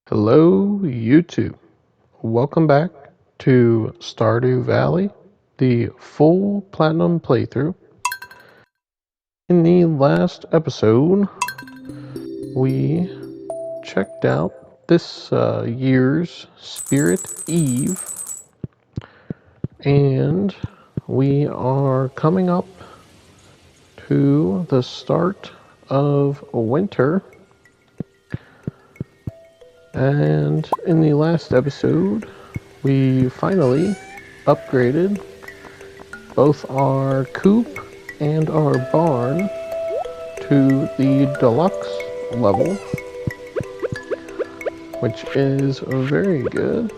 Hello, YouTube. Welcome back to Stardew Valley, the full platinum playthrough. In the last episode, we checked out this year's Spirit Eve, and we are coming up to the start of winter. And in the last episode, we finally upgraded both our coop and our barn to the deluxe level, which is very good.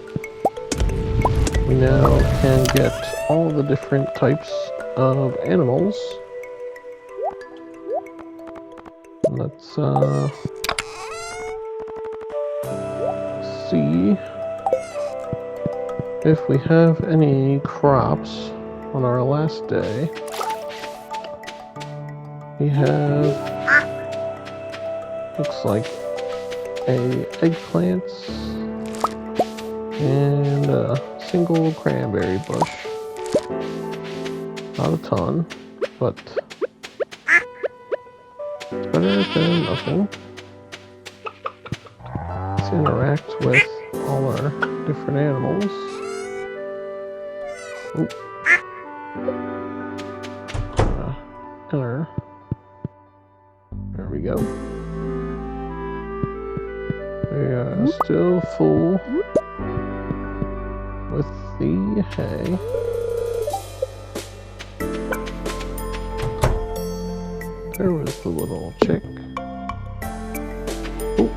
We now can get all the different types of animals. Let's see if we have any crops on our last day. We have, looks like eggplants and a single cranberry bush. Not a ton, but it's better than nothing. Let's interact with all our different animals. Oop. Enter. There we go. We are still full with the hay. There was the little chick. Oh.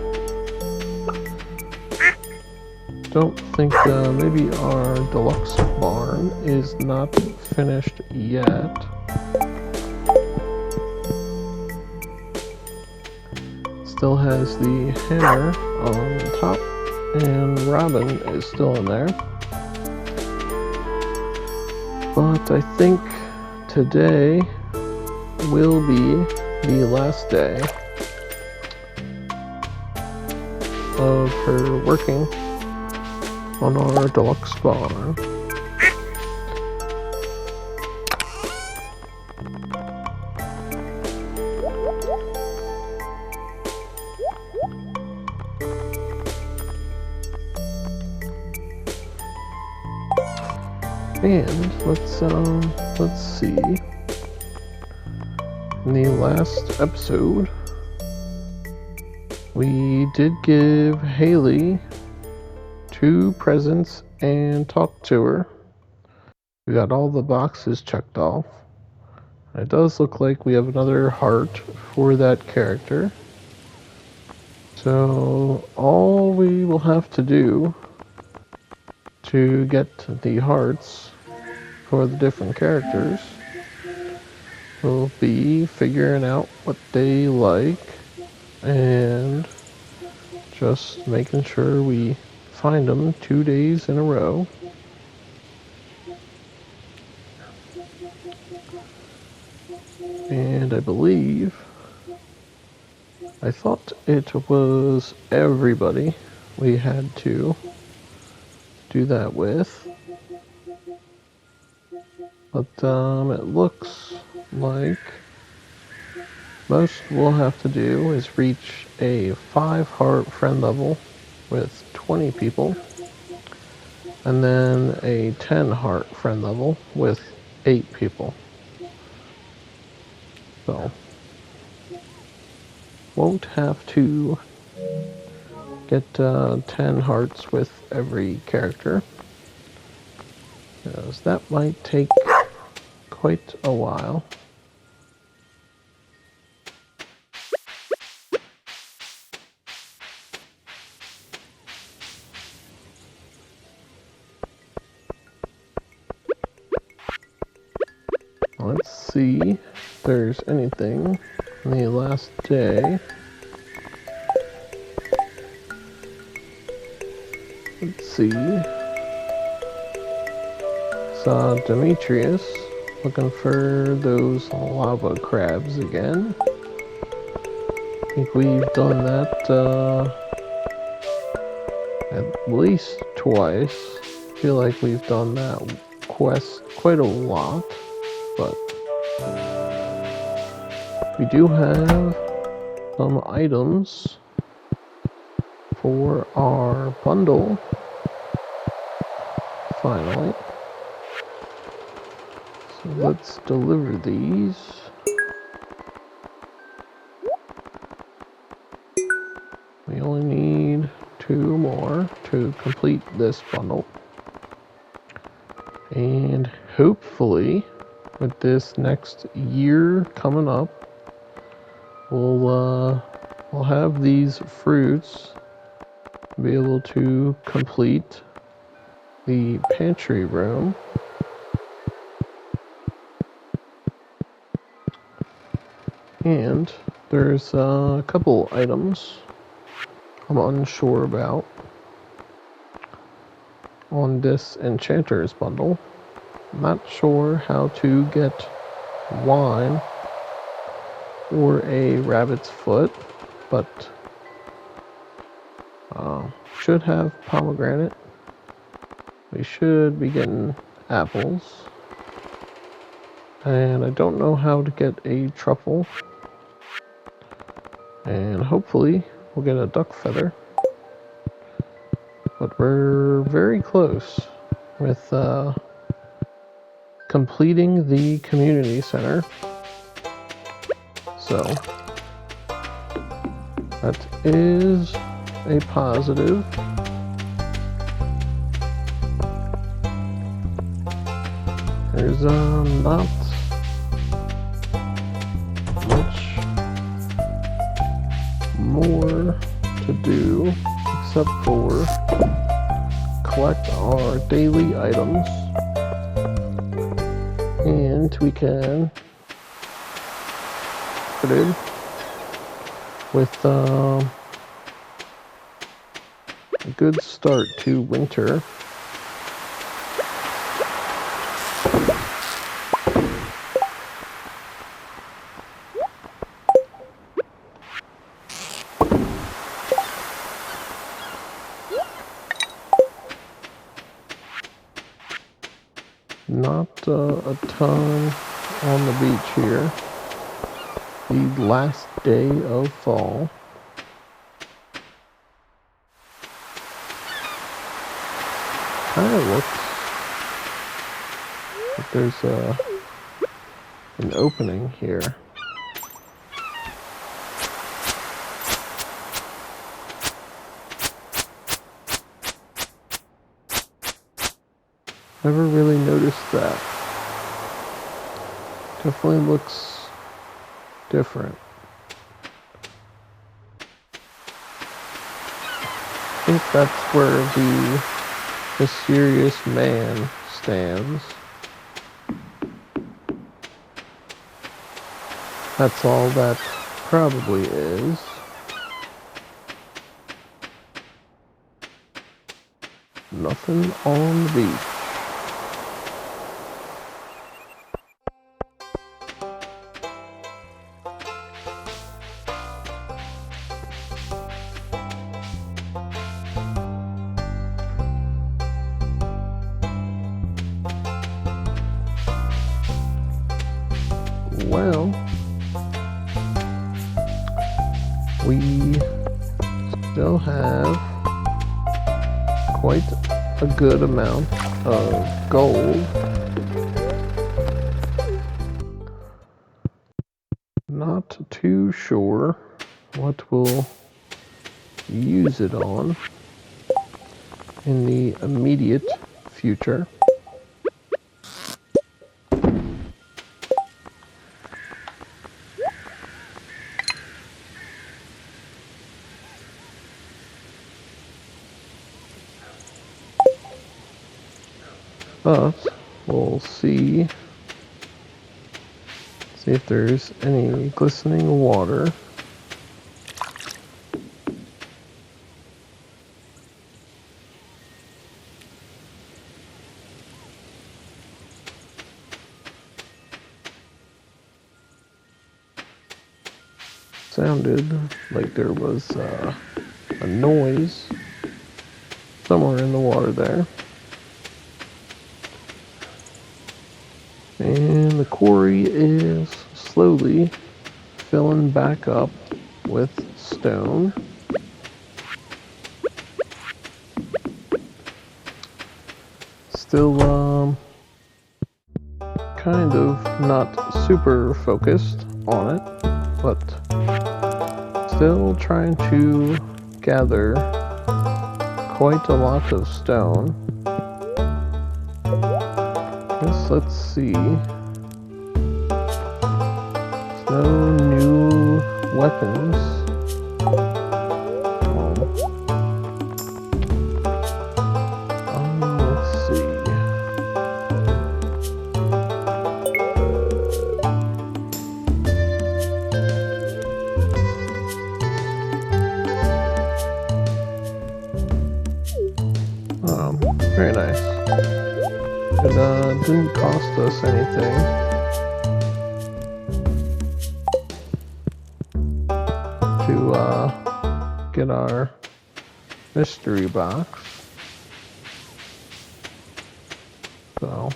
Don't think maybe our deluxe barn is not finished yet. Still has the hammer on top, and Robin is still in there. But I think today will be the last day of her working on our deluxe barn. And let's see. In the last episode, we did give Haley 2 presents and talked to her. We got all the boxes checked off. It does look like we have another heart for that character. So all we will have to do to get the hearts for the different characters will be figuring out what they like and just making sure we find them 2 days in a row. And I thought it was everybody we had to do that with, but it looks like most we'll have to do is reach a 5 heart friend level with 20 people, and then a 10 heart friend level with 8 people. So won't have to get 10 hearts with every character, because that might take quite a while. Let's see if there's anything in the last day. Let's see. Saw Demetrius looking for those lava crabs again. I think we've done that at least twice. I feel like we've done that quest quite a lot, but we do have some items for our bundle, finally. So let's deliver these. We only need 2 more to complete this bundle. And hopefully, with this next year coming up, we'll have these fruits, be able to complete the pantry room. And there's a couple items I'm unsure about on this Enchanter's bundle. I'm not sure how to get wine or a rabbit's foot, but should have pomegranate. We should be getting apples. And I don't know how to get a truffle. And hopefully we'll get a duck feather. But we're very close with completing the community center. So that is a positive. There's not much more to do except for collect our daily items, and we can put in with a good start to winter. Not a ton on the beach here. The last day of fall. Kind of looks like there's an opening here. Never really noticed that. Definitely looks different. I think that's where the mysterious man stands. That's all that probably is. Nothing on the beach. Well, we still have quite a good amount of gold. Not too sure what we'll use it on in the immediate future. But we'll see if there's any glistening water. Sounded like there was a noise. somewhere in the water there. And the quarry is slowly filling back up with stone. Still, kind of not super focused on it, but still trying to gather quite a lot of stone. Let's see. There's no new weapons. Let's see. Very nice. It didn't cost us anything to get our mystery box. So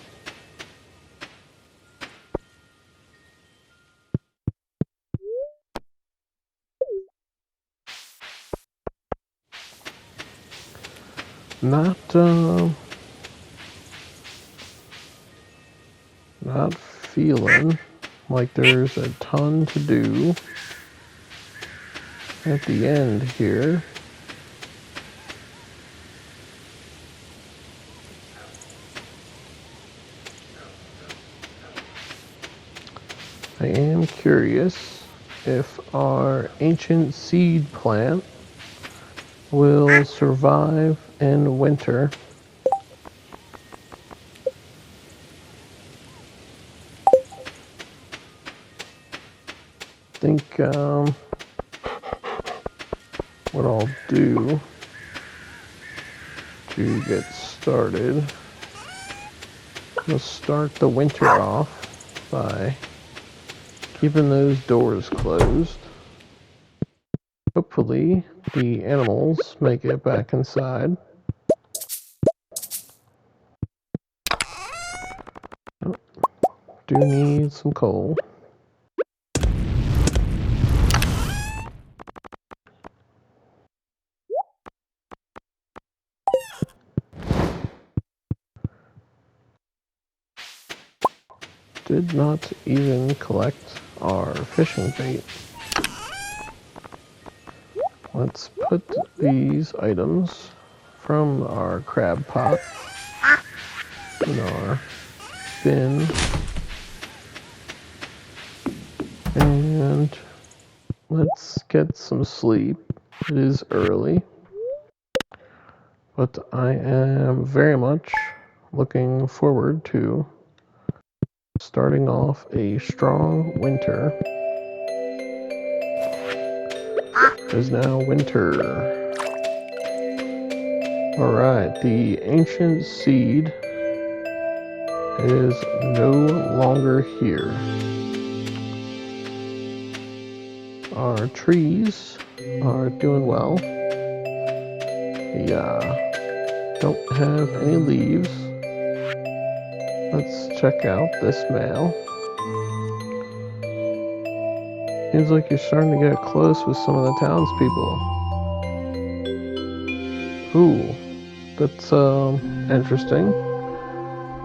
not feeling like there's a ton to do at the end here. I am curious if our ancient seed plant will survive in winter. I think what I'll do to get started, I'll start the winter off by keeping those doors closed. Hopefully the animals make it back inside. Oh, do need some coal. Did not even collect our fishing bait. Let's put these items from our crab pot in our bin. And let's get some sleep. It is early, but I am very much looking forward to starting off a strong winter. It is now winter. Alright, the ancient seed is no longer here. Our trees are doing well. We don't have any leaves. Let's check out this mail. Seems like you're starting to get close with some of the townspeople. Ooh, that's interesting.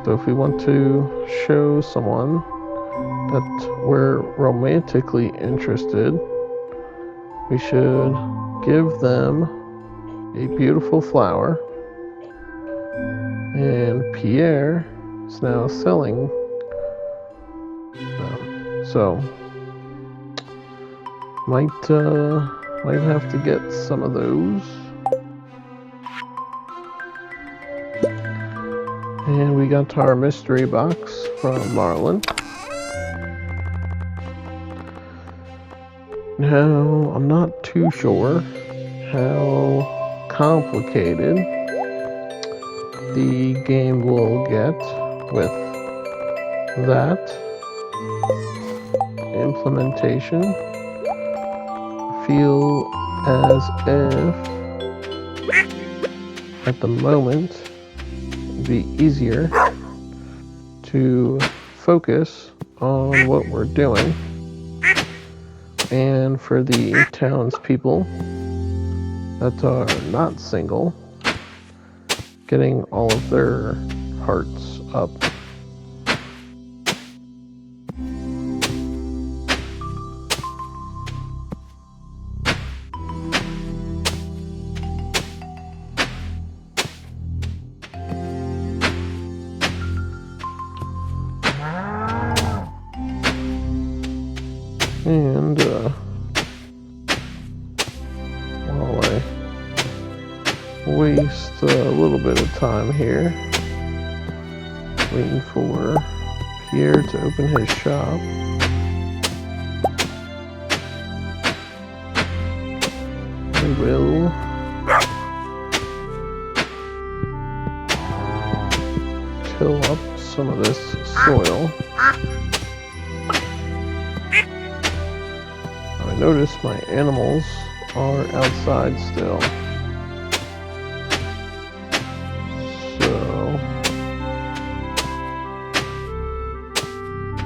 So if we want to show someone that we're romantically interested, we should give them a beautiful flower. And Pierre is now selling them. So might have to get some of those. And we got our mystery box from Marlin. Now, I'm not too sure how complicated the game will get with that implementation. I feel as if at the moment, it'd be easier to focus on what we're doing. And for the townspeople that are not single, getting all of their hearts up. And while I waste a little bit of time here waiting for Pierre to open his shop, I will till up some of this soil. I notice my animals are outside still. So,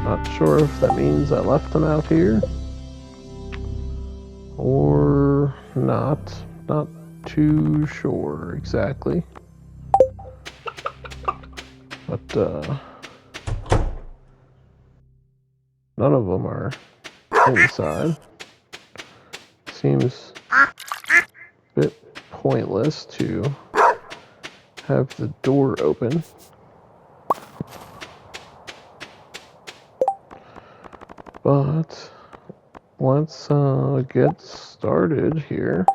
not sure if that means I left them out here or not. Not too sure exactly. But none of them are inside. Seems a bit pointless to have the door open. But let's get started here.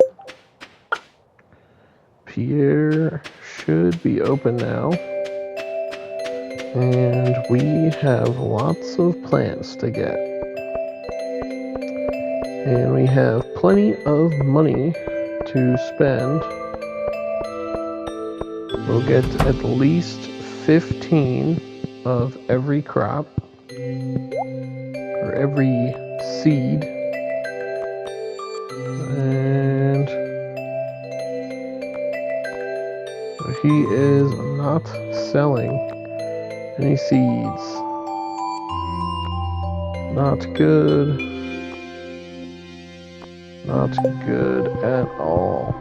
Pierre should be open now. And we have lots of plants to get. And we have plenty of money to spend. We'll get at least 15 of every crop, or every seed. And he is not selling any seeds. Not good. Not good at all.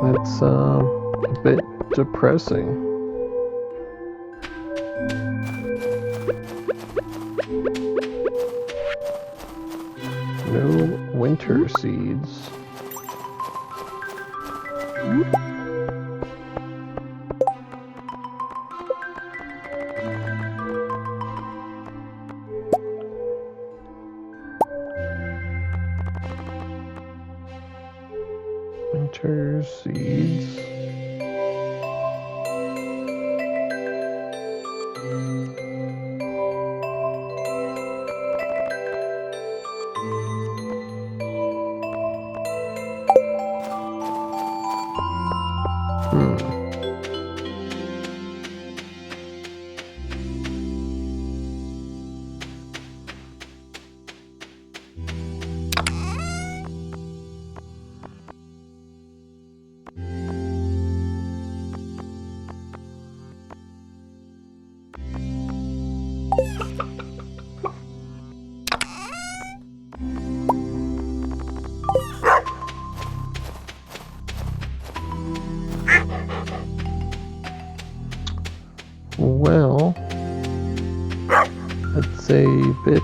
That's a bit depressing. No winter seeds. Winter seeds. Well, it's a bit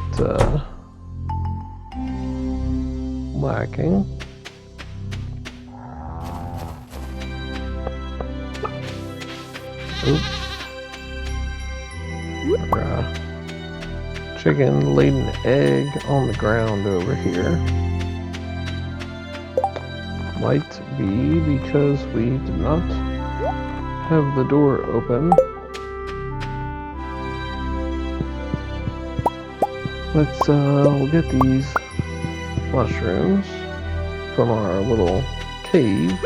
lacking. Oops. Chicken laid an egg on the ground over here. Might be because we did not have the door open. We'll get these mushrooms from our little cave.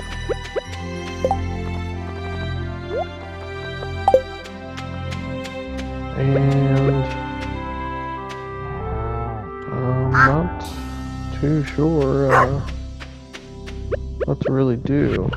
And too sure what to really do.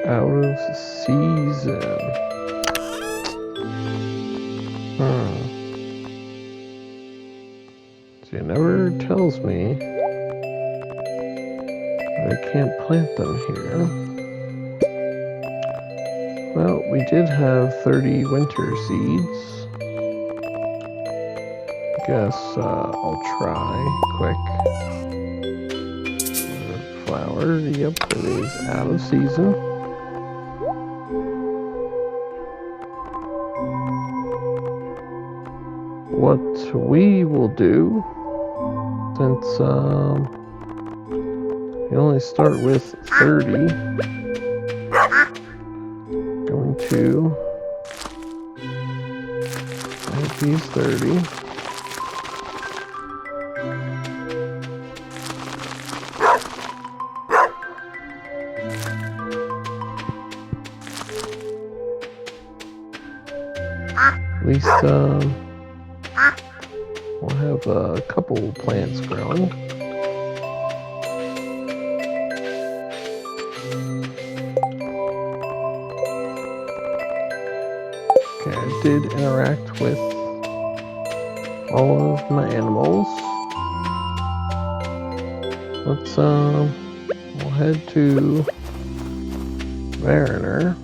Out of season. So it never tells me I can't plant them here. Well, we did have 30 winter seeds. Guess I'll try quick. Flower, yep, it is out of season. What we will do, since you only start with 30, going to make these 30. At least we'll have a couple plants growing. Okay, I did interact with all of my animals. Let's we'll head to Mariner.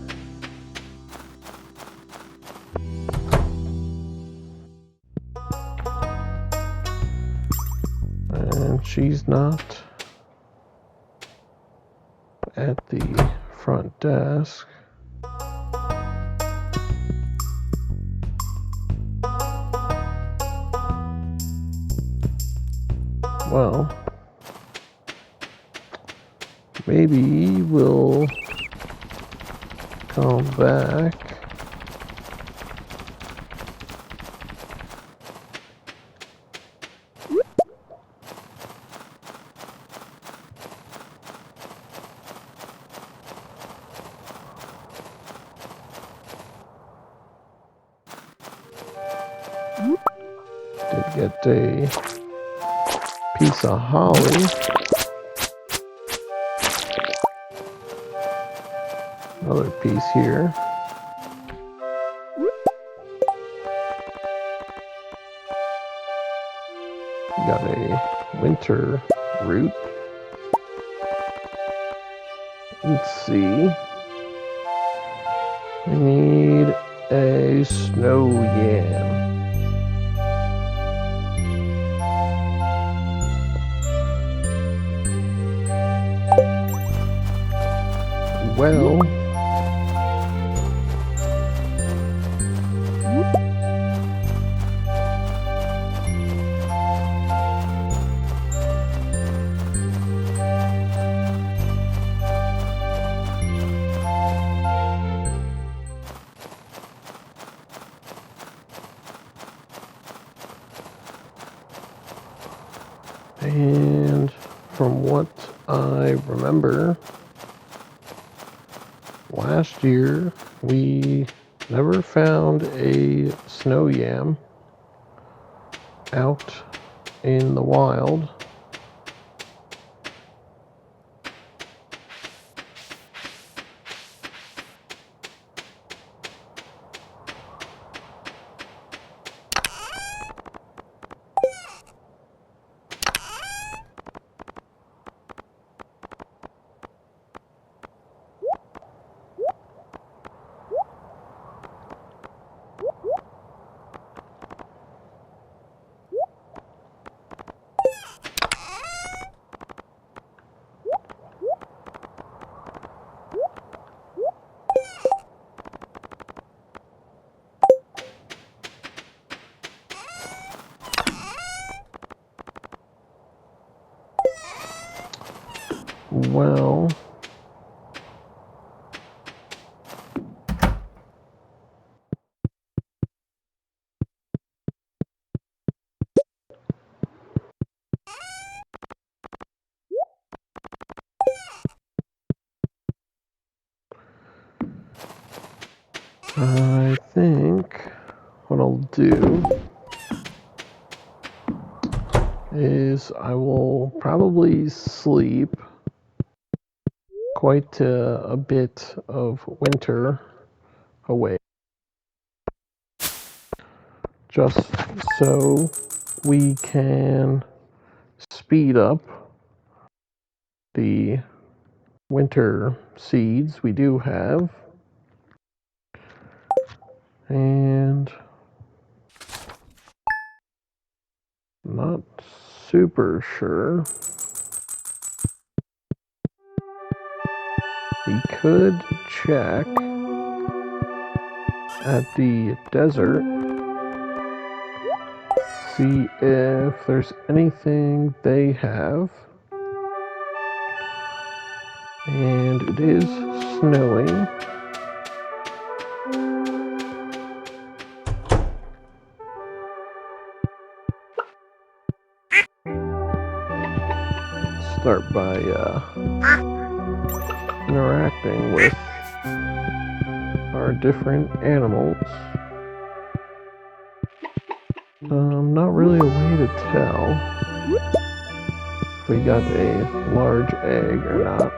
And she's not at the front desk. Well, maybe we'll come back. Did get a piece of holly. Another piece here. We got a winter root. Let's see. We need a snow yam. Well, and from what I remember, last year we never found a snow yam out in the wild. well. I think what I'll do is I will probably sleep quite a bit of winter away, just so we can speed up the winter seeds we do have. And not super sure. We could check at the desert, see if there's anything they have. And it is snowing. Start by interacting with our different animals. Not really a way to tell if we got a large egg or not.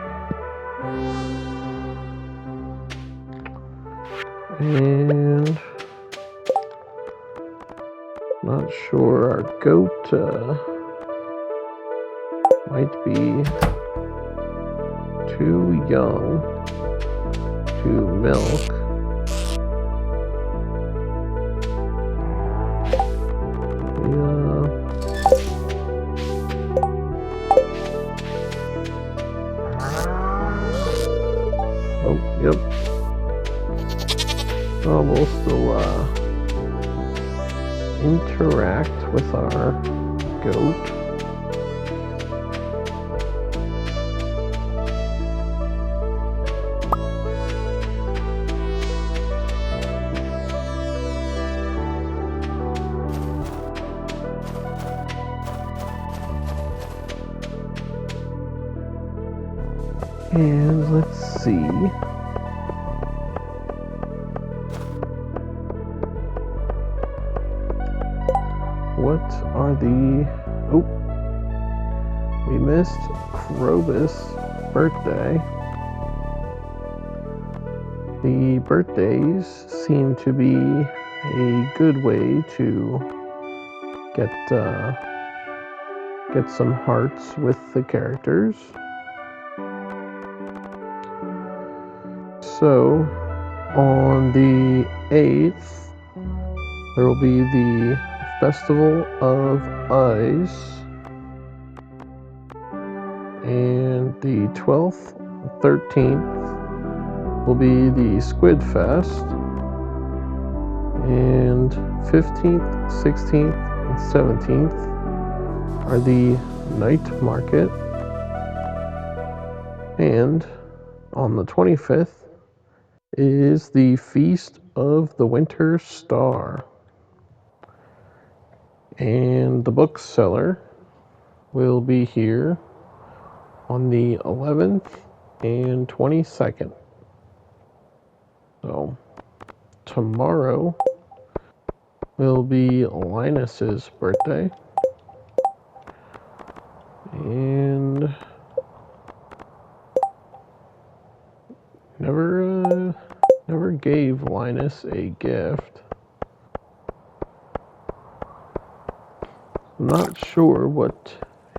And not sure, our goat might be too young to milk. Oh, yep. Oh, we'll still interact with our goat. And let's see. What are the... Oh, we missed Krobus' birthday. The birthdays seem to be a good way to get some hearts with the characters. So, on the 8th, there will be the Festival of Ice, and the 12th, 13th will be the Squid Fest, and 15th, 16th, and 17th are the Night Market, and on the 25th is the Feast of the Winter Star. And the bookseller will be here on the 11th and 22nd. So tomorrow will be Linus's birthday. And never gave Linus a gift. I'm not sure what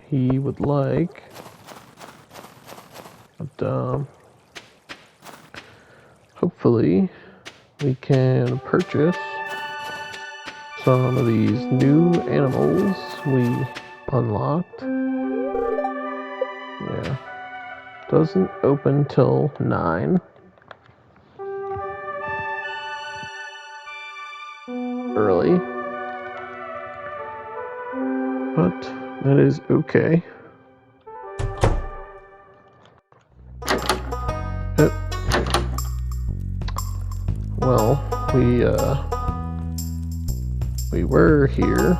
he would like, but hopefully we can purchase some of these new animals we unlocked. Yeah, doesn't open till 9. Early, but that is okay. well, we were here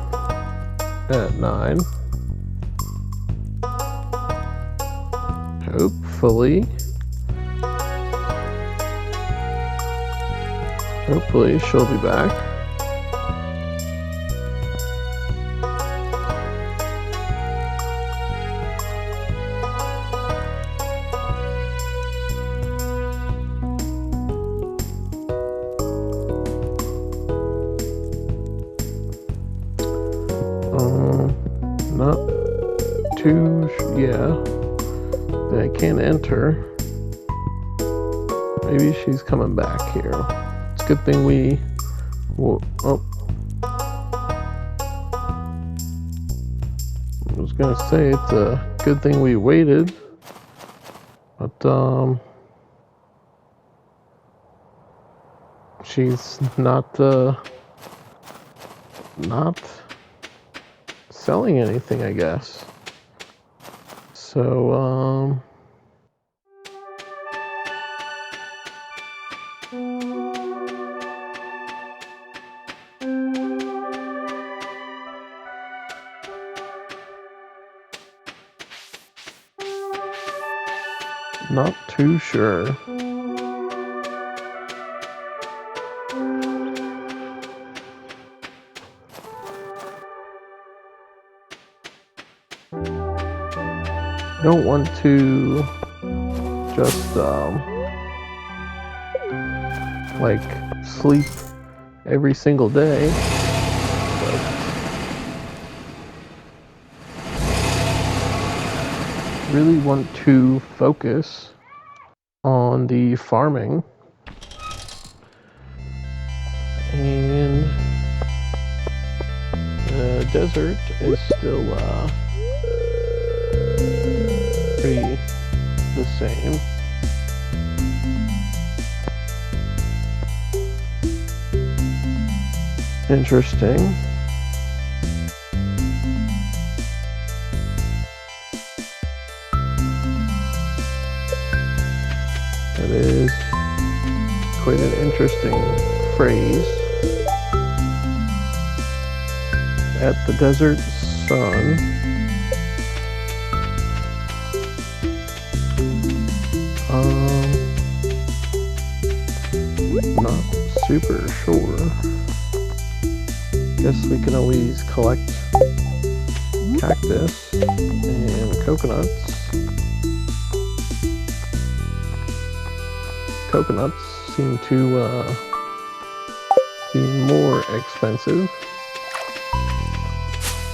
at 9. Hopefully she'll be back. Not too, yeah. I can't enter. Maybe she's coming back here. It's a good thing we... Whoa, oh. I was gonna say it's a good thing we waited. But, she's not selling anything, I guess. So, not too sure. I don't want to just like sleep every single day, but really want to focus on the farming. And the desert is still pretty the same. Interesting. That is quite an interesting phrase. At the desert sun. Not super sure. Guess we can always collect cactus and coconuts. Coconuts seem to be more expensive.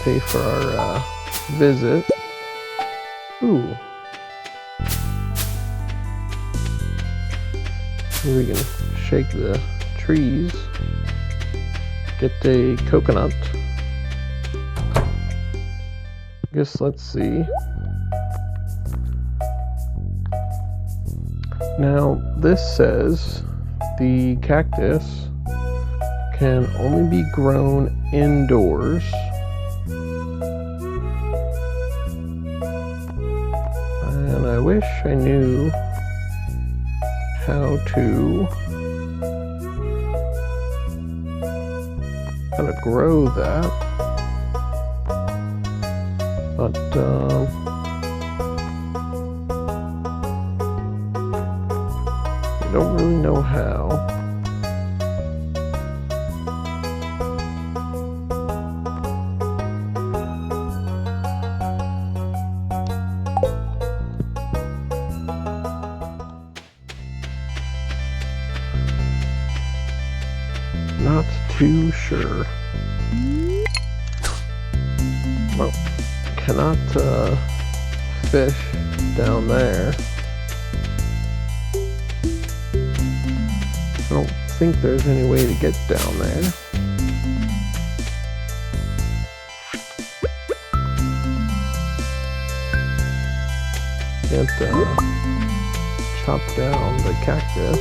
Pay for our visit. Ooh. Maybe we can shake the trees. Get a coconut. I guess let's see. Now this says the cactus can only be grown indoors. And I wish I knew how to grow that, but I don't really know how. Not too sure. Well, cannot fish down there. I don't think there's any way to get down there. Can't chop down the cactus.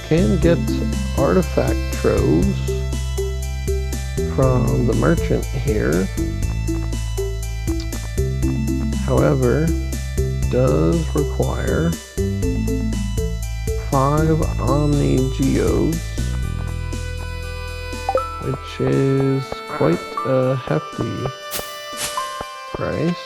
Can get artifact troves from the merchant here. However, does require 5 Omni Geodes, which is quite a hefty price.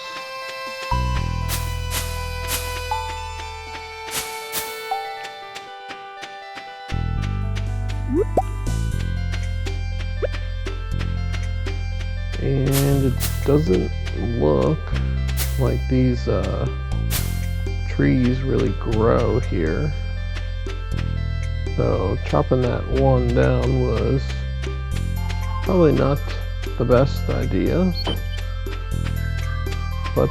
And it doesn't look like these trees really grow here. So chopping that one down was probably not the best idea. But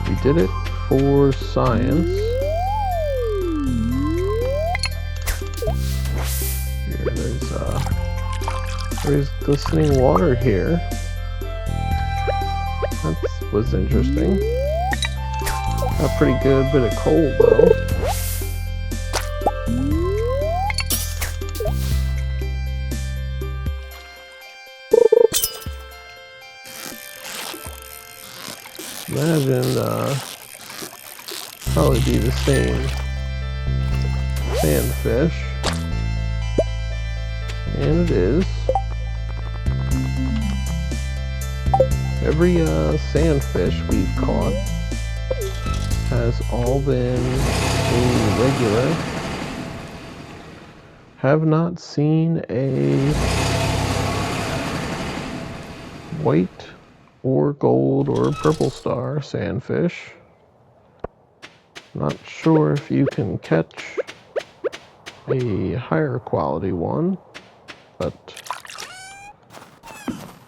we did it for science. Here, there's glistening water here. That was interesting. A pretty good bit of coal though. Imagine probably be the same sandfish, and it is. Every sandfish we've caught has all been regular. Have not seen a white or gold or purple star sandfish. Not sure if you can catch a higher quality one, but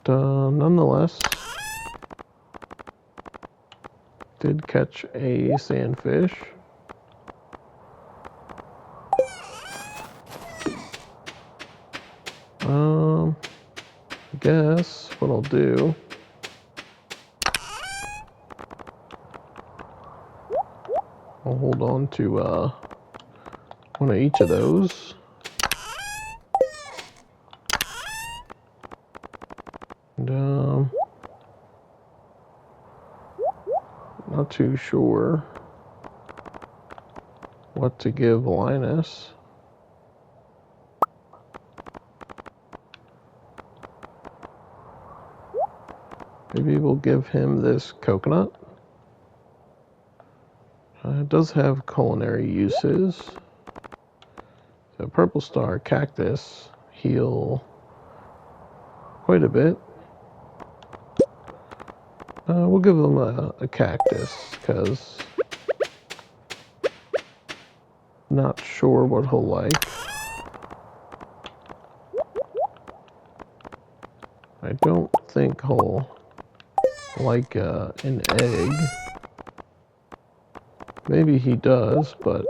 nonetheless, did catch a sandfish. I guess what I'll do, I'll hold on to one of each of those. And not too sure what to give Linus. Maybe we'll give him this coconut. It does have culinary uses. The purple star cactus heal quite a bit. We'll give him a cactus because not sure what he'll like. I don't think he'll like an egg. Maybe he does, but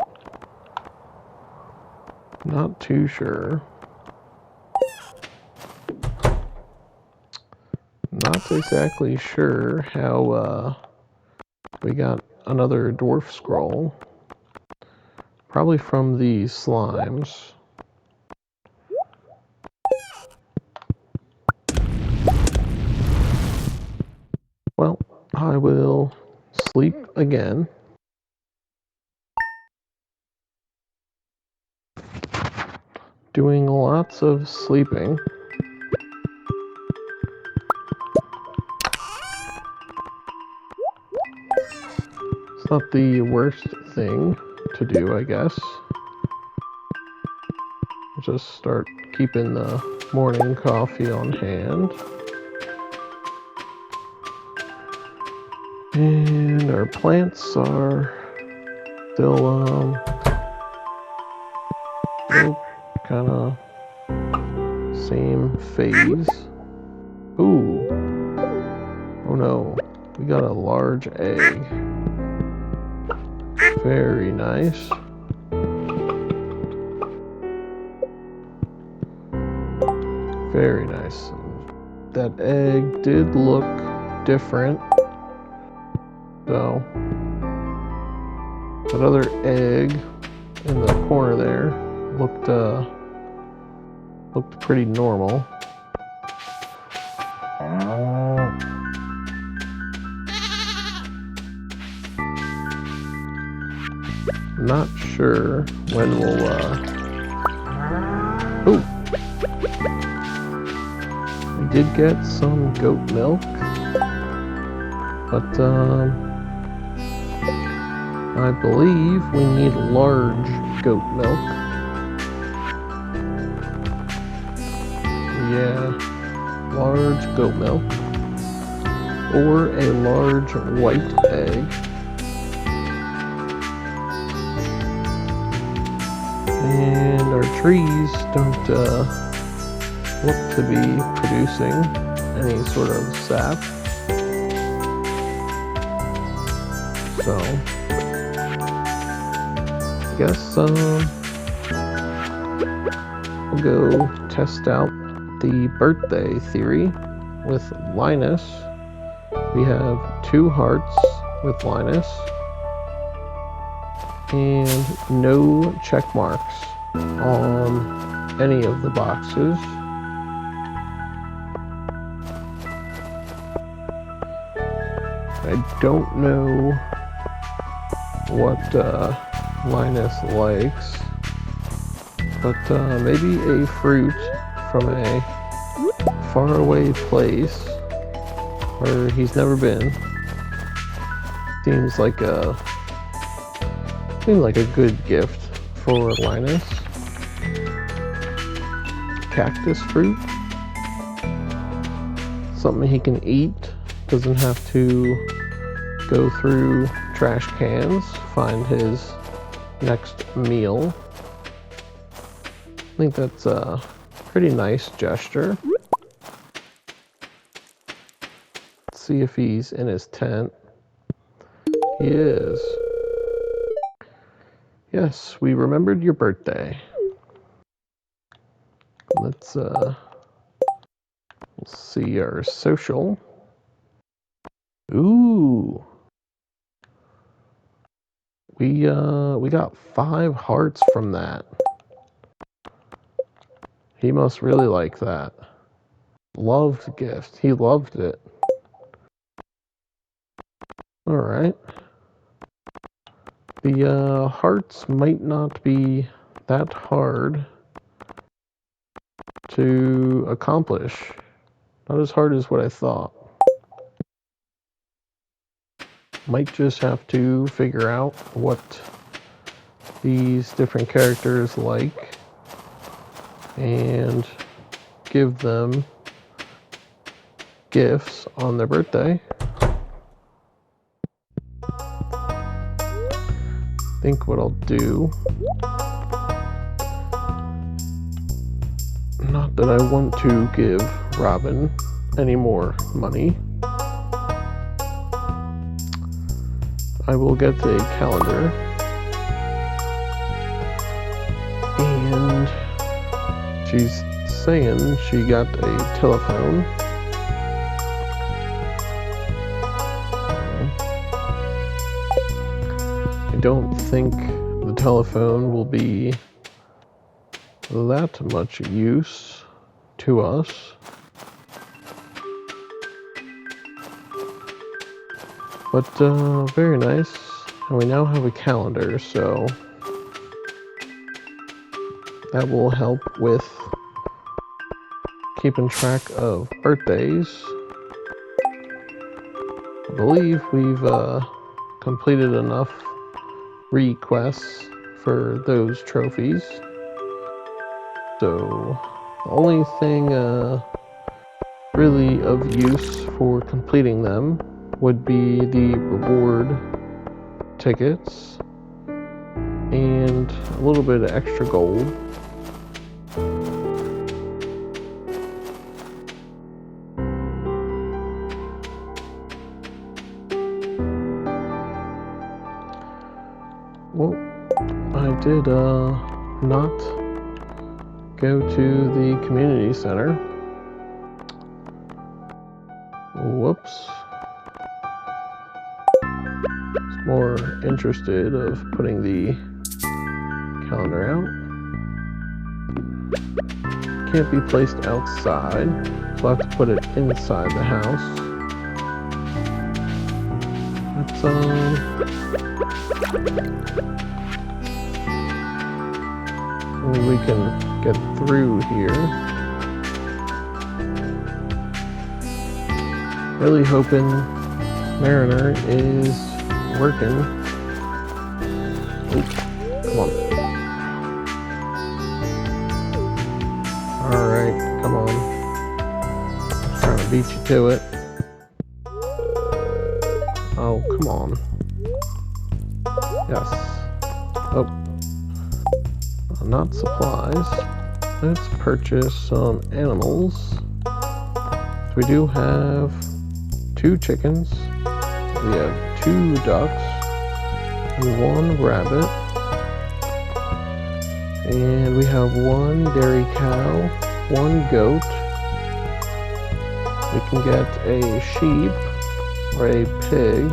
not too sure. Not exactly sure how we got another dwarf scroll. Probably from the slimes. Well, I will sleep again. Doing lots of sleeping. It's not the worst thing to do, I guess. Just start keeping the morning coffee on hand. And our plants are still kind of same phase. Ooh. Oh no. We got a large egg. Very nice. Very nice. That egg did look different. So, that other egg in the corner there looked pretty normal. Not sure when we'll, Oh! We did get some goat milk, but, I believe we need large goat milk. Yeah, large goat milk. Or a large white egg. And our trees don't look to be producing any sort of sap. So, I guess we'll go test out the birthday theory with Linus. We have 2 hearts with Linus. And no check marks on any of the boxes. I don't know what Linus likes, but maybe a fruit from a faraway place where he's never been. Seems like a good gift for Linus. Cactus fruit. Something he can eat. Doesn't have to go through trash cans. Find his next meal. I think that's a pretty nice gesture. Let's see if he's in his tent. He is. Yes, we remembered your birthday. Let's see our social. Ooh. We got 5 hearts from that. He must really like that. Loved the gift. He loved it. All right. The hearts might not be that hard to accomplish. Not as hard as what I thought. Might just have to figure out what these different characters like and give them gifts on their birthday. I think what I'll do, not that I want to give Robin any more money, I will get a calendar and she's saying she got a telephone. I don't think the telephone will be that much use to us. But very nice. And we now have a calendar, so that will help with keeping track of birthdays. I believe we've completed enough requests for those trophies. So the only thing really of use for completing them would be the reward tickets and a little bit of extra gold. Well, I did not go to the community center. Whoops. Was more interested of putting the calendar out. Can't be placed outside, so I'll have to put it inside the house. Let's Maybe we can get through here. Really hoping Mariner is working. Oh, come on. Alright, come on. Trying to beat you to it. Oh, come on. Yes. Oh. Not supplies. Let's purchase some animals. So we do have 2 chickens. We have 2 ducks. And 1 rabbit. And we have 1 dairy cow. 1 goat. We can get a sheep or a pig.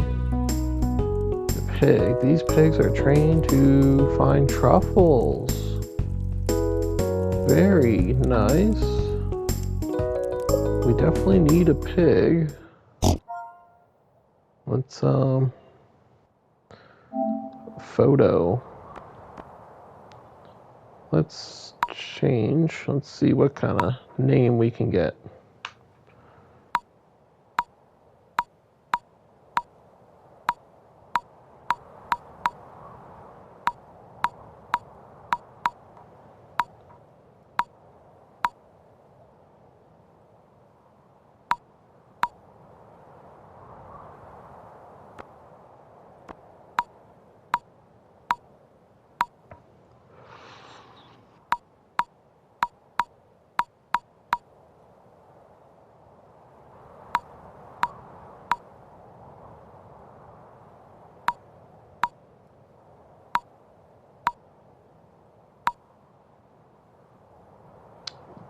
These pigs are trained to find truffles. Very nice. We definitely need a pig. Let's photo. Let's change. Let's see what kind of name we can get.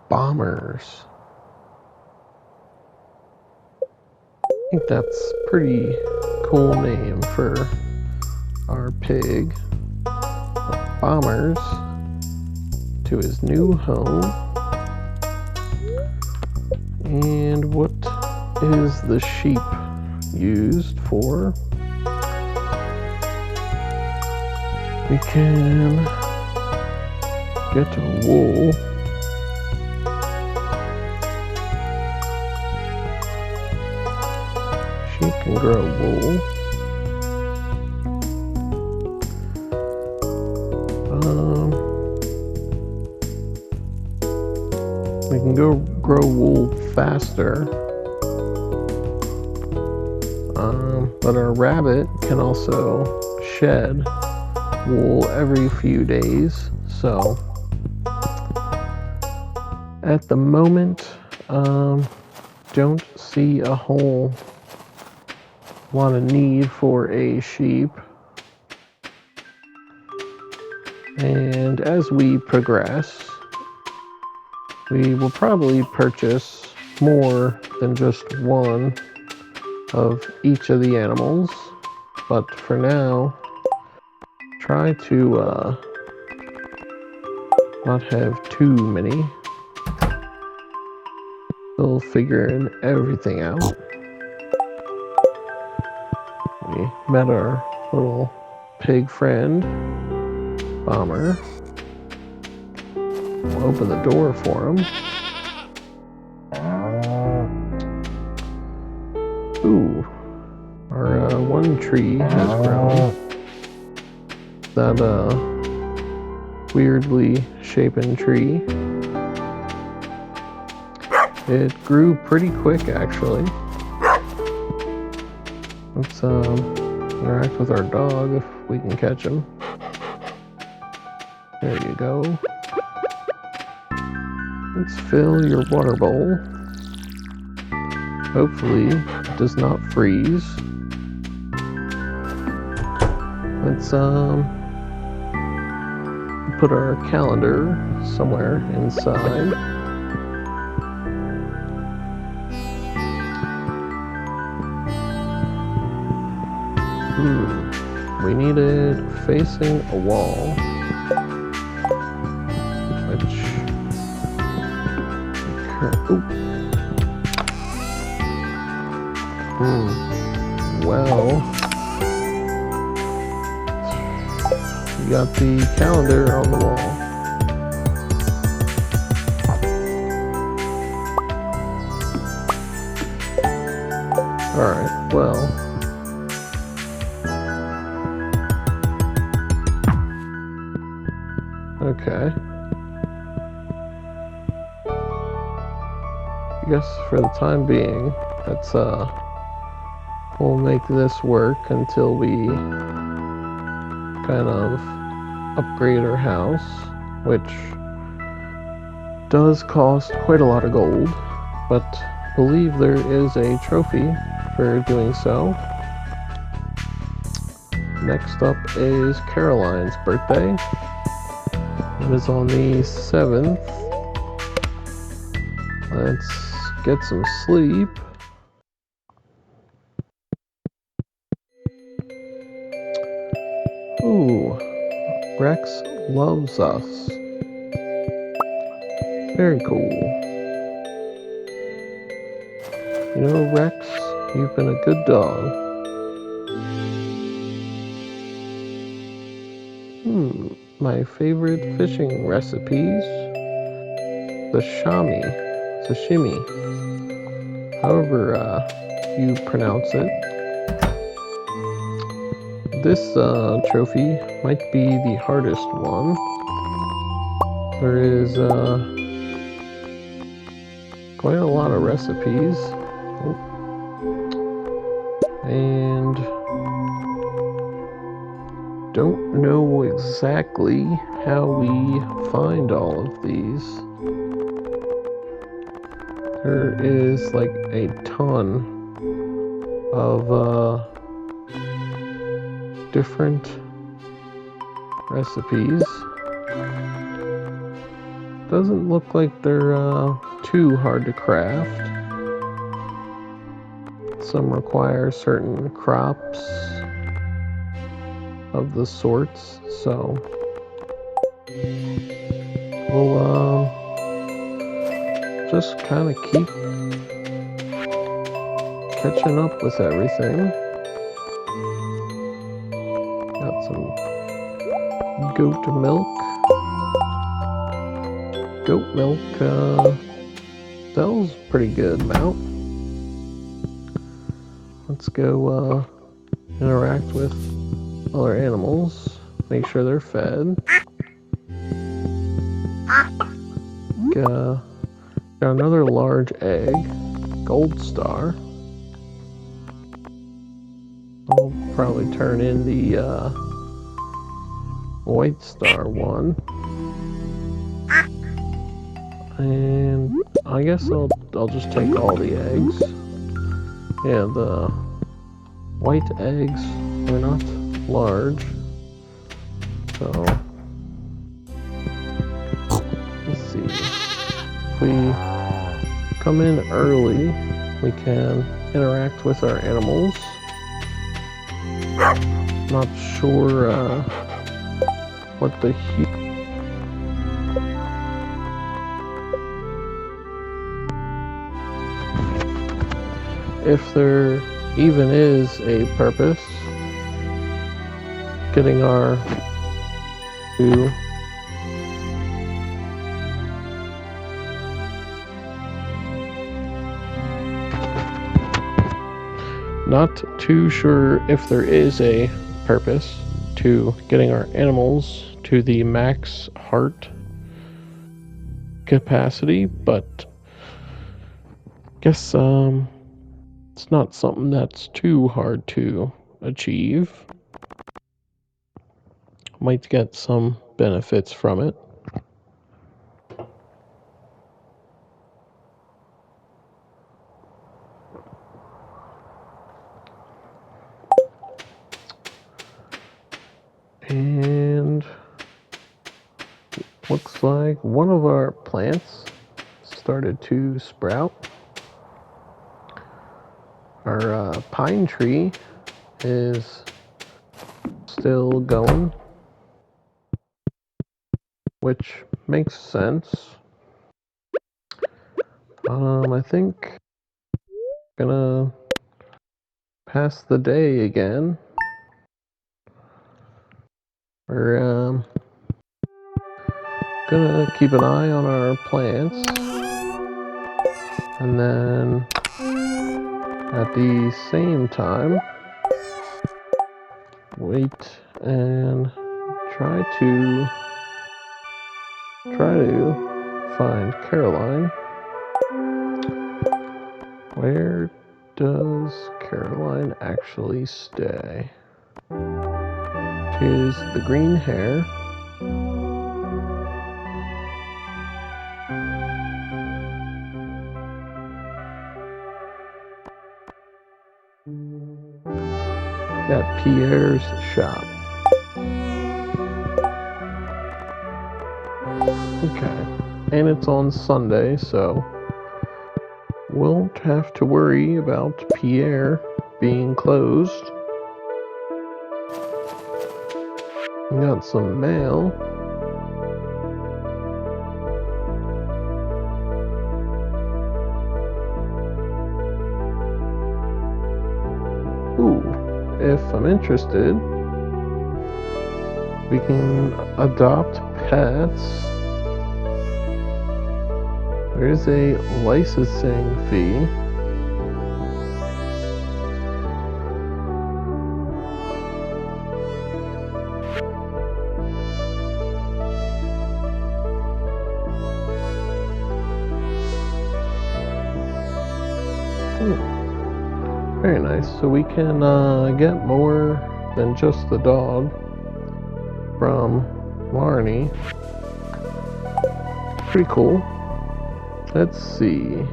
Bombers. I think that's a pretty cool name for our pig. Bombers to his new home. And what is the sheep used for? We can get wool. Sheep can grow wool. We can grow wool faster. But our rabbit can also shed wool every few days. So at the moment, don't see a whole lot of need for a sheep. And as we progress, we will probably purchase more than just one of each of the animals. But for now, try to not have too many. Still figuring everything out. We met our little pig friend, Bomber. We'll open the door for him. Ooh, our one tree has grown. That weirdly shapen tree. It grew pretty quick, actually. Let's interact with our dog if we can catch him. There you go. Let's fill your water bowl. Hopefully it does not freeze. Let's put our calendar somewhere inside. We need it facing a wall. Which... Well... We got the calendar on the wall. Alright, well. Okay. I guess for the time being, we'll make this work until we kind of upgrade our house, which does cost quite a lot of gold, but I believe there is a trophy for doing so. Next up is Caroline's birthday. It is on the 7th. Let's get some sleep. Ooh, Rex loves us. Very cool. You know, Rex, you've been a good dog. My favorite fishing recipes. The sashimi. However, you pronounce it. This trophy might be the hardest one. There is quite a lot of recipes. And don't know exactly how we find all of these. There is like a ton of different recipes. Doesn't look like they're too hard to craft. Some require certain crops of the sorts, so we'll just kind of keep catching up with everything. Got some goat milk. Goat milk sells pretty good amount. Let's go interact with other animals, make sure they're fed. Got another large egg, gold star. I'll probably turn in the white star one. And I guess I'll just take all the eggs. Yeah, the white eggs are not large. So let's see. If we come in early, we can interact with our animals. Not sure what the if there even is a purpose getting our not too sure if there is a purpose to getting our animals to the max heart capacity, but guess it's not something that's too hard to achieve. Might get some benefits from it. And looks like one of our plants started to sprout. Our pine tree is still going, which makes sense. I think I'm gonna pass the day again. We're gonna keep an eye on our plants, and then At the same time, wait and try to find Caroline. Where does Caroline actually stay? She is the green hair. At Pierre's shop. Okay. And it's on Sunday, so won't have to worry about Pierre being closed. We got some mail. Ooh, if I'm interested, we can adopt pets. There's a licensing fee. Very nice. So we can get more than just the dog from Marnie. Pretty cool. Let's see.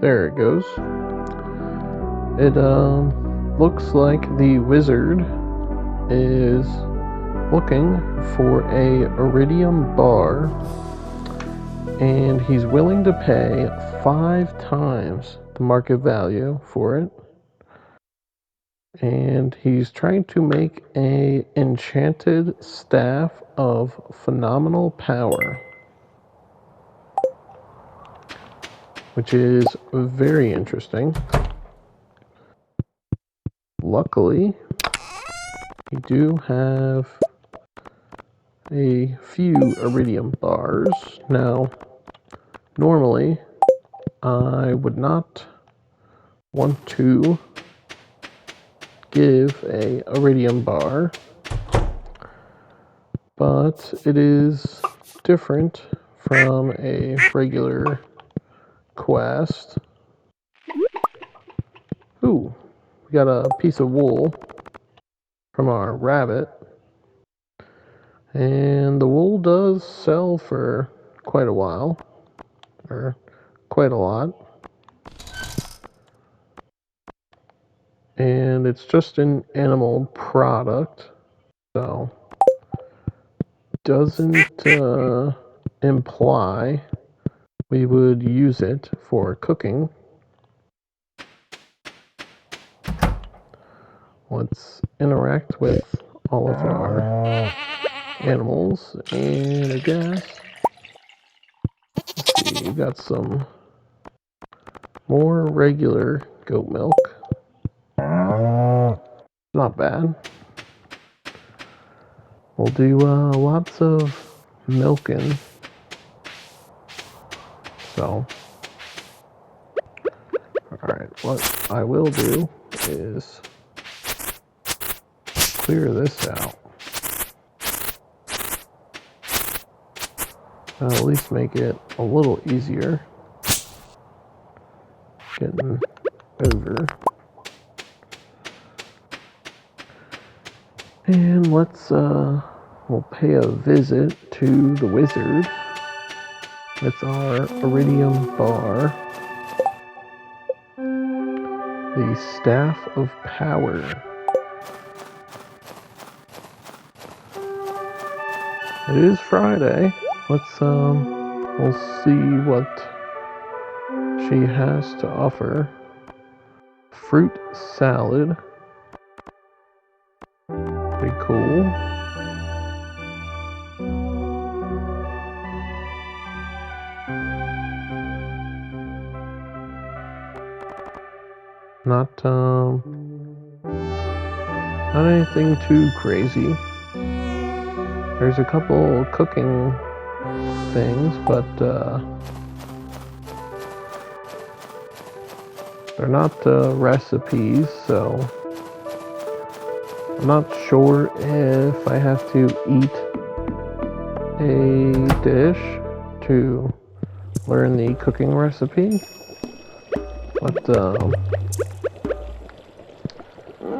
There it goes. It looks like the wizard is looking for a iridium bar, and he's willing to pay 5 times the market value for it. And he's trying to make a enchanted staff of phenomenal power, which is very interesting. Luckily, we do have a few iridium bars. Now, normally, I would not want to give a iridium bar, but it is different from a regular quest. Ooh, we got a piece of wool from our rabbit, and the wool does sell for quite a while, or quite a lot. And it's just an animal product, so doesn't imply we would use it for cooking. Let's interact with all of our animals, and I guess let's see, we got some more regular goat milk. Not bad. We'll do lots of milking. So, alright, what I will do is clear this out. That'll at least make it a little easier getting over. And let's we'll pay a visit to the wizard with our iridium bar, the staff of power. It is Friday. We'll see what she has to offer. Fruit salad. Pretty cool. Not anything too crazy. There's a couple cooking things, but they're not recipes, so I'm not sure if I have to eat a dish to learn the cooking recipe, but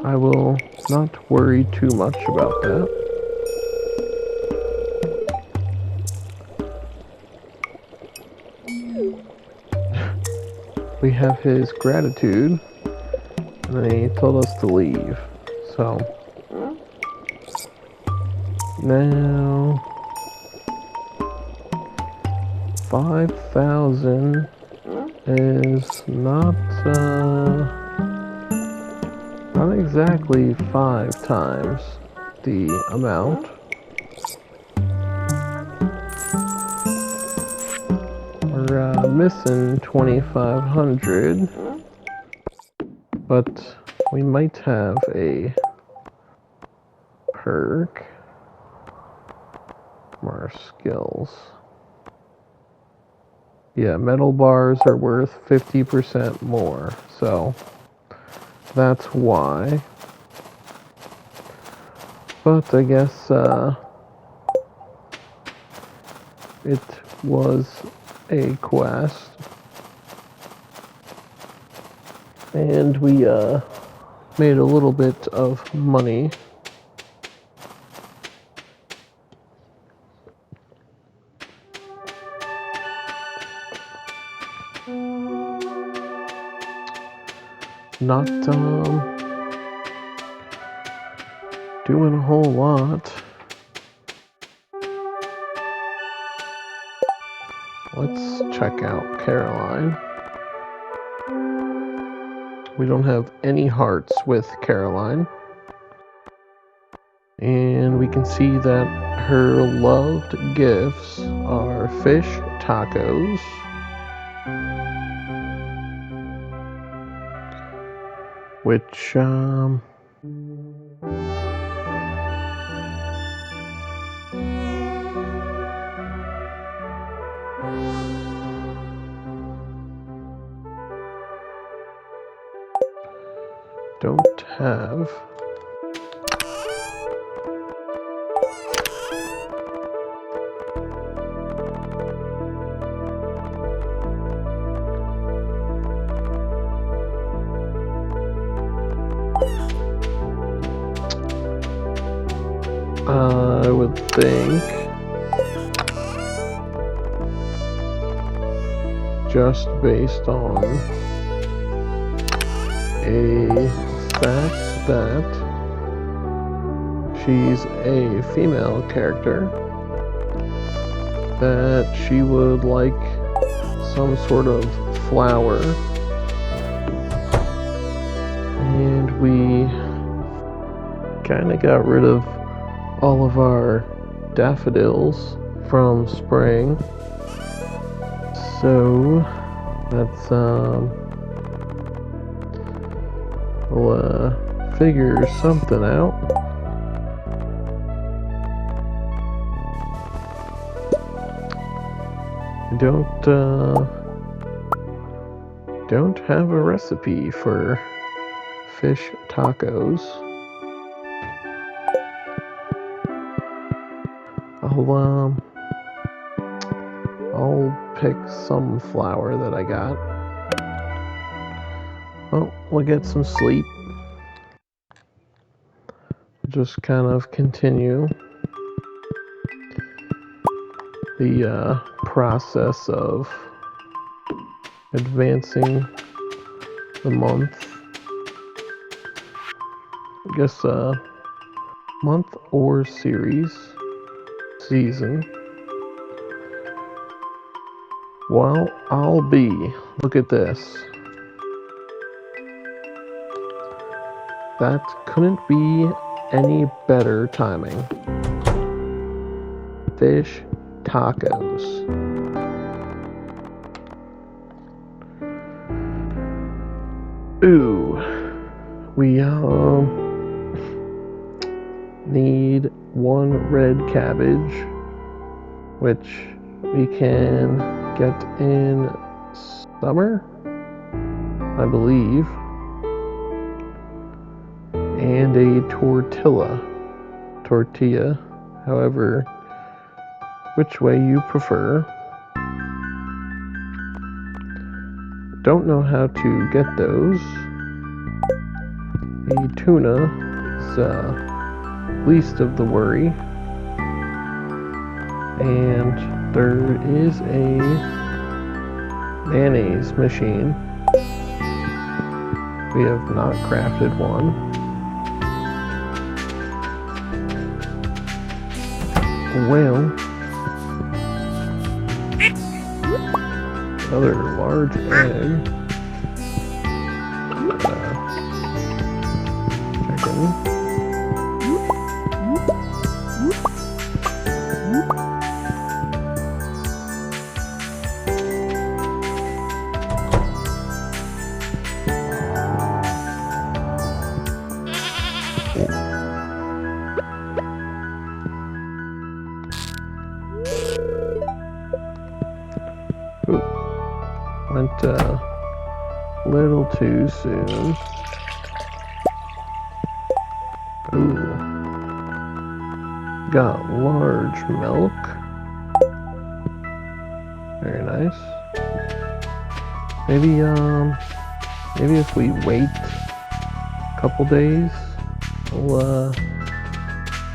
I will not worry too much about that. We have his gratitude, and then he told us to leave. So now 5,000 is not exactly 5 times the amount. We're missing 2,500, but we might have a perk from our skills. Yeah, metal bars are worth 50% more, so that's why. But I guess it was a quest, and we made a little bit of money. Not doing a whole lot. Let's check out Caroline. We don't have any hearts with Caroline. And we can see that her loved gifts are fish tacos, which don't have. I would think just based on a fact that she's a female character, that she would like some sort of flower, and we kind of got rid of all of our daffodils from spring, so that's we'll figure something out. Don't have a recipe for fish tacos. I'll pick some flour that I got. Oh, we'll get some sleep. Just kind of continue the process of advancing the month. I guess month or series. season. Well, I'll be. Look at this. That couldn't be any better timing. Fish tacos. Ooh. We need one red cabbage, which we can get in summer, I believe, and a tortilla, however, which way you prefer. Don't know how to get those. The tuna is least of the worry, and there is a mayonnaise machine. We have not crafted one. Well, another large egg. Chicken. Went a little too soon. Ooh. Got large milk. Very nice. Maybe if we wait a couple days, we'll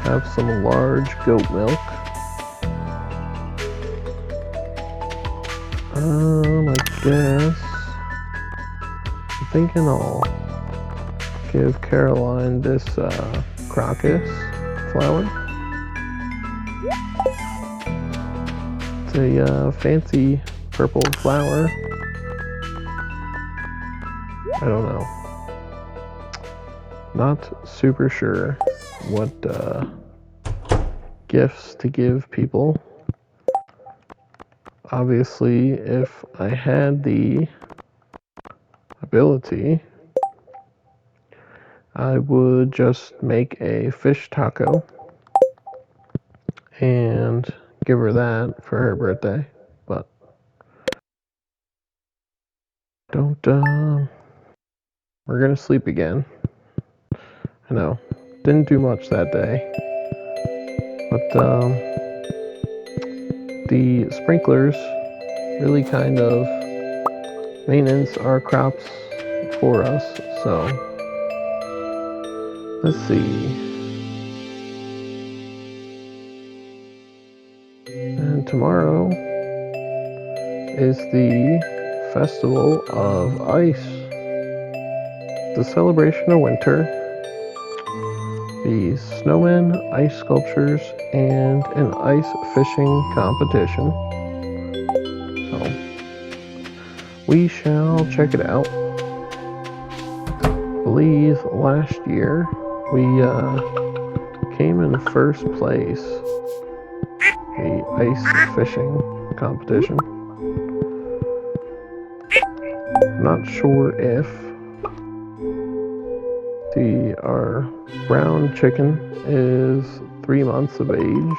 have some large goat milk. I guess I'm thinking I'll give Caroline this crocus flower. It's a fancy purple flower. I don't know. Not super sure what gifts to give people. Obviously, if I had the ability, I would just make a fish taco and give her that for her birthday, but don't, we're gonna sleep again. I know, didn't do much that day, but, the sprinklers really kind of maintenance our crops for us, so let's see. And tomorrow is the Festival of Ice, the celebration of winter, the snowmen, ice sculptures, and an ice fishing competition. So we shall check it out. I believe last year we came in first place, the ice fishing competition. I'm not sure if our brown chicken is 3 months of age,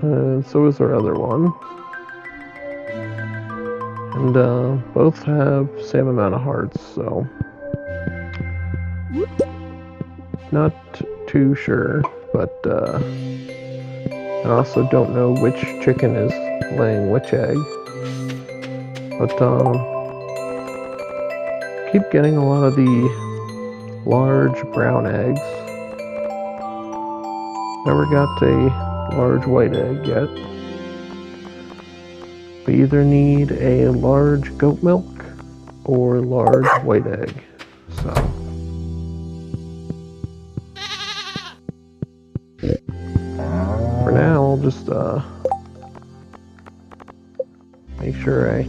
and so is our other one, and both have same amount of hearts, so not too sure, but I also don't know which chicken is laying which egg, but keep getting a lot of the large brown eggs. Never got a large white egg yet. We either need a large goat milk or large white egg, so just make sure I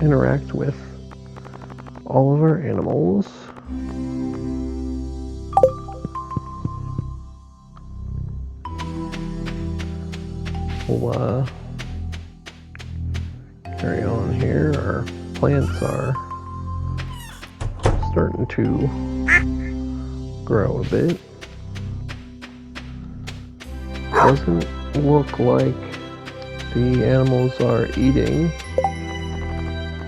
interact with all of our animals. We'll carry on here. Our plants are starting to grow a bit. Doesn't look like the animals are eating,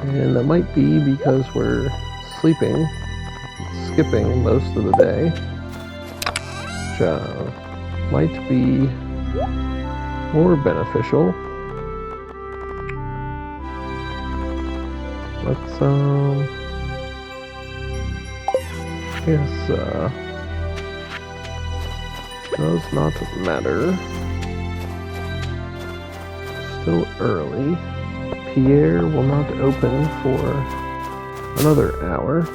and that might be because we're sleeping, skipping most of the day, which might be more beneficial. Let's yes, does not matter. Still early. Pierre will not open for another hour.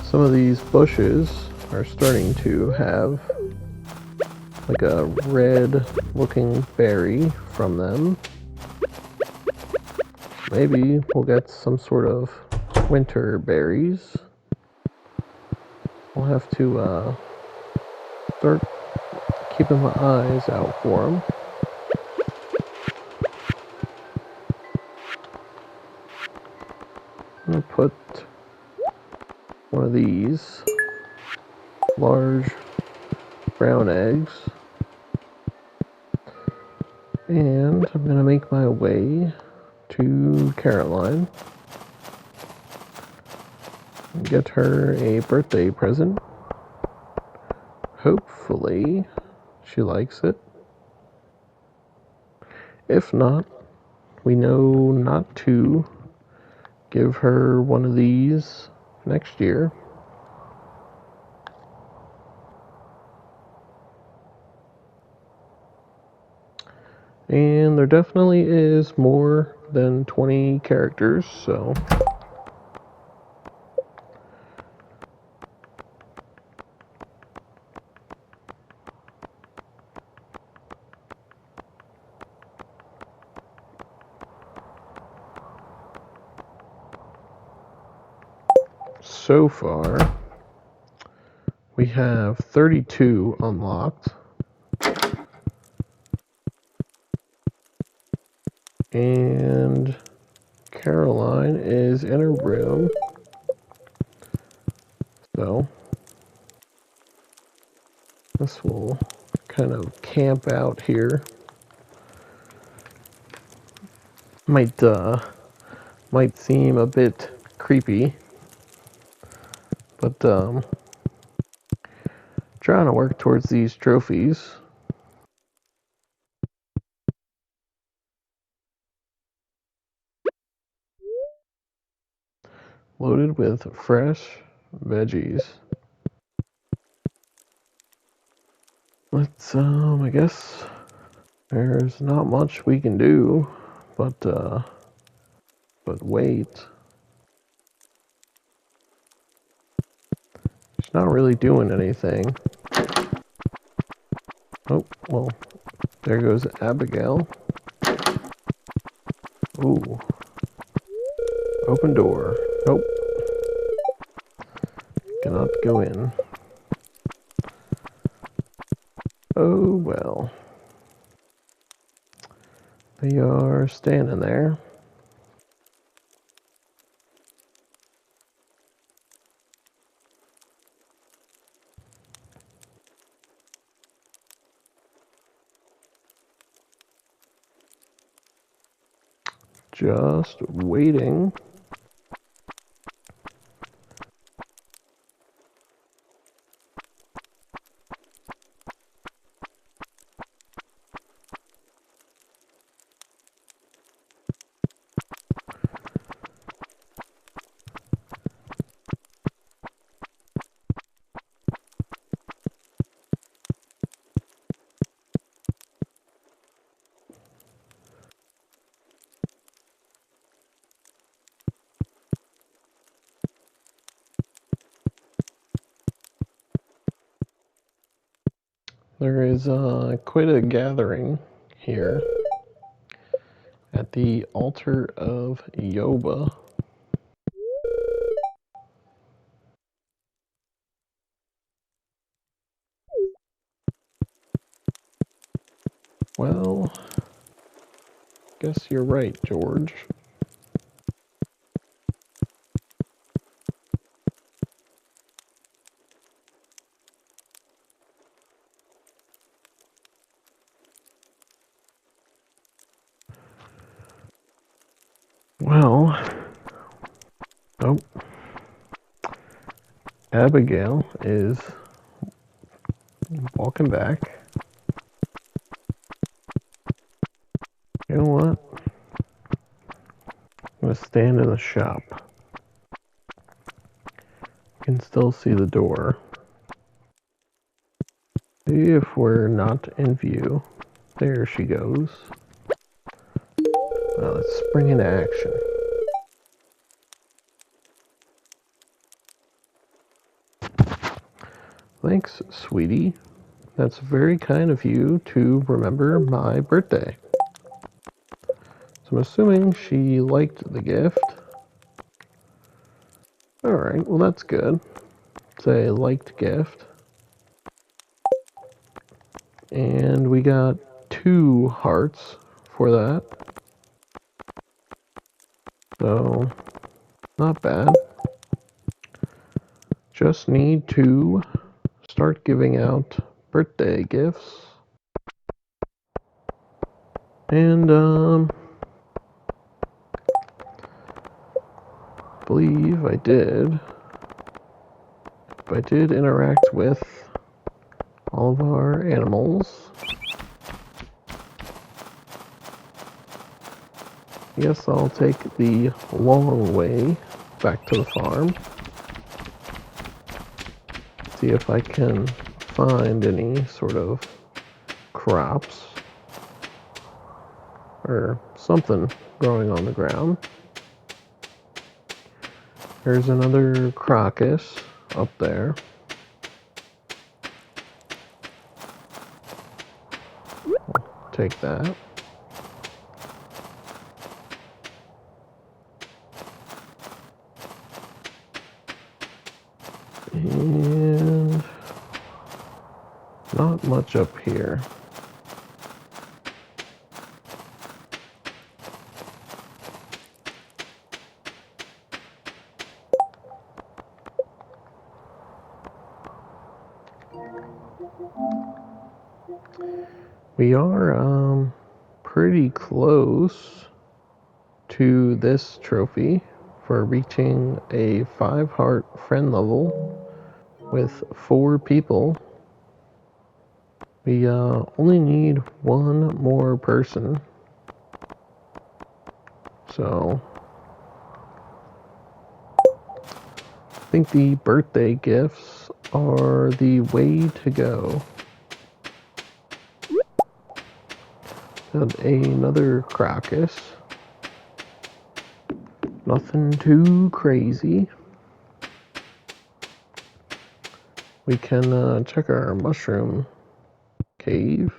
Some of these bushes are starting to have like a red looking berry from them. Maybe we'll get some sort of winter berries. We'll have to start keeping my eyes out for them. I'm going to put one of these large brown eggs, and I'm going to make my way to Caroline and get her a birthday present. Hopefully she likes it. If not, we know not to give her one of these next year. And there definitely is more than 20 characters, so so far we have 32 unlocked. And Caroline is in her room. So this will kind of camp out here. Might seem a bit creepy, but trying to work towards these trophies. Loaded with fresh veggies. Let's I guess there's not much we can do, but wait. It's not really doing anything. Oh, well, there goes Abigail. Ooh. Open door. Nope. Cannot go in. Oh, well. They are standing there. Just waiting. There is quite a gathering here at the altar of Yoba. Well, guess you're right, George. Well, oh, Abigail is walking back. You know what? I'm gonna stand in the shop. You can still see the door. See if we're not in view. There she goes. Now let's spring into action. Thanks, sweetie. That's very kind of you to remember my birthday. So I'm assuming she liked the gift. Alright, well that's good. It's a liked gift. And we got 2 hearts for that. So, not bad. Just need to start giving out birthday gifts. And, believe I did. If I did interact with all of our animals. I guess I'll take the long way back to the farm. See if I can find any sort of crops or something growing on the ground. There's another crocus up there. I'll take that. And not much up here. We are pretty close to this trophy for reaching a 5-heart friend level with 4 people. We only need 1 more person. So I think the birthday gifts are the way to go. And another crocus. Nothing too crazy. We can check our mushroom cave.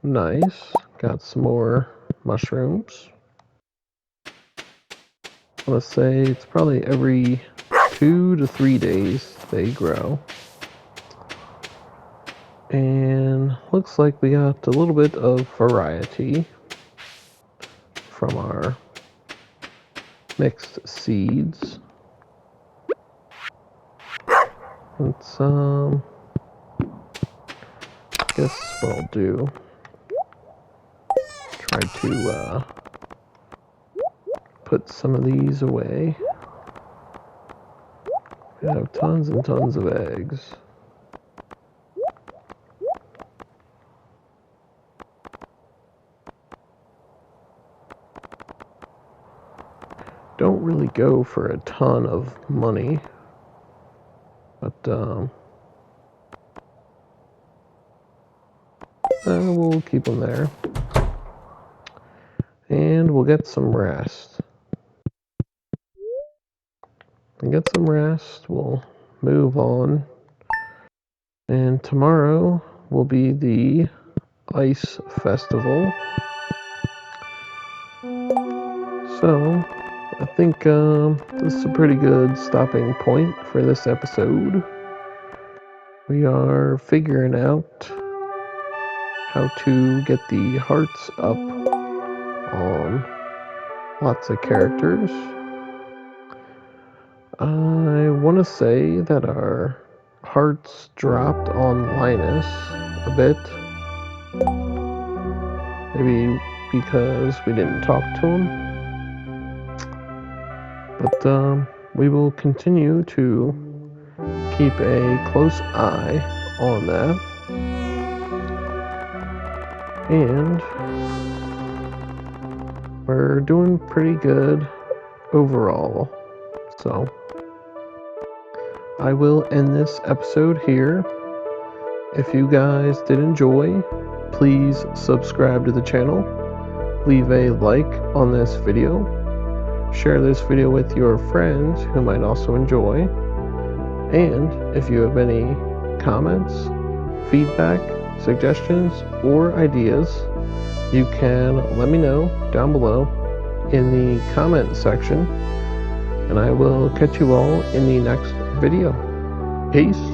Nice. Got some more mushrooms. Let's say it's probably every 2 to 3 days they grow. And looks like we got a little bit of variety from our mixed seeds. Let's guess what I'll do. Try to put some of these away. We have tons and tons of eggs. Don't really go for a ton of money, but we'll keep them there. And we'll get some rest. And get some rest, we'll move on And tomorrow will be the Ice Festival. So, I think this is a pretty good stopping point for this episode. We are figuring out how to get the hearts up on lots of characters. I want to say that our hearts dropped on Linus a bit. Maybe because we didn't talk to him. But we will continue to keep a close eye on that. And we're doing pretty good overall. So I will end this episode here. If you guys did enjoy, please subscribe to the channel, leave a like on this video, share this video with your friends who might also enjoy, and if you have any comments, feedback, suggestions, or ideas, you can let me know down below in the comment section, and I will catch you all in the next video. Peace.